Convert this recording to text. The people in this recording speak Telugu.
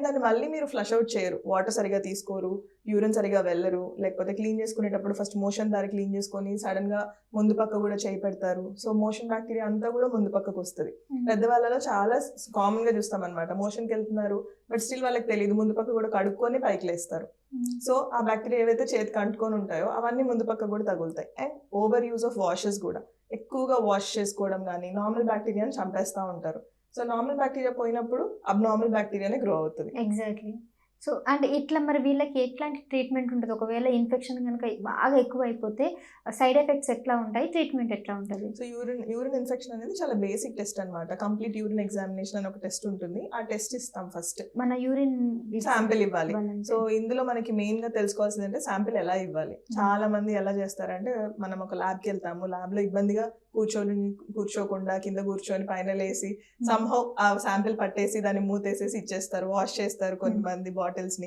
దాన్ని మళ్ళీ మీరు ఫ్లష్ అవుట్ చేయరు, వాటర్ సరిగా తీసుకోరు, యూరిన్ సరిగా వెళ్ళరు, లేకపోతే క్లీన్ చేసుకునేటప్పుడు ఫస్ట్ మోషన్ దారి క్లీన్ చేసుకొని సడన్ గా ముందు పక్క కూడా చేయి పెడతారు. సో మోషన్ బ్యాక్టీరియా అంతా కూడా ముందు పక్కకు వస్తుంది. పెద్దవాళ్ళలో చాలా కామన్ గా చూస్తాం అనమాట, మోషన్కి వెళ్తున్నారు బట్ స్టిల్ వాళ్ళకి తెలియదు, ముందు పక్క కూడా కడుక్కొని పైకి లేస్తారు. సో ఆ బ్యాక్టీరియా ఏవైతే చేతికి అంటుకొని ఉంటాయో అవన్నీ ముందు పక్క కూడా తగులుతాయి. And over use of washes కూడా, ఎక్కువగా వాష్ చేసుకోవడం కానీ నార్మల్ బ్యాక్టీరియాని చంపేస్తూ ఉంటారు. సో నార్మల్ బ్యాక్టీరియా పోయినప్పుడు అబ్నార్మల్ బ్యాక్టీరియానే గ్రో అవుతుంది. ఎగ్జాక్ట్లీ. సో అంటే ఇట్లా మరి వీళ్ళకి ఎట్లాంటి ట్రీట్మెంట్ ఉంటుంది? ఒకవేళ ఇన్ఫెక్షన్ కనుక బాగా ఎక్కువ అయిపోతే సైడ్ ఎఫెక్ట్స్ ఎట్లా ఉంటాయి? ట్రీట్మెంట్ ఎట్లా ఉంటుంది? సో యూరిన్ ఇన్ఫెక్షన్ అనేది చాలా బేసిక్ టెస్ట్ అనమాట. కంప్లీట్ యూరిన్ ఎగ్జామినేషన్ అని ఒక టెస్ట్ ఉంటుంది. ఆ టెస్ట్ ఇస్తాం ఫస్ట్. మన యూరిన్ శాంపిల్ ఇవ్వాలి. సో ఇందులో మనకి మెయిన్ గా తెలుసుకోవాల్సింది అంటే శాంపిల్ ఎలా ఇవ్వాలి. చాలా మంది ఎలా చేస్తారంటే, మనం ఒక ల్యాబ్కి వెళ్తాము, ల్యాబ్ లో ఇబ్బందిగా కూర్చోకుండా కింద కూర్చొని పైన లేసి సంహౌ ఆ శాంపిల్ పట్టేసి దాన్ని మూతేసేసి ఇచ్చేస్తారు, వాష్ చేస్తారు కొంతమంది బాటిల్స్ ని.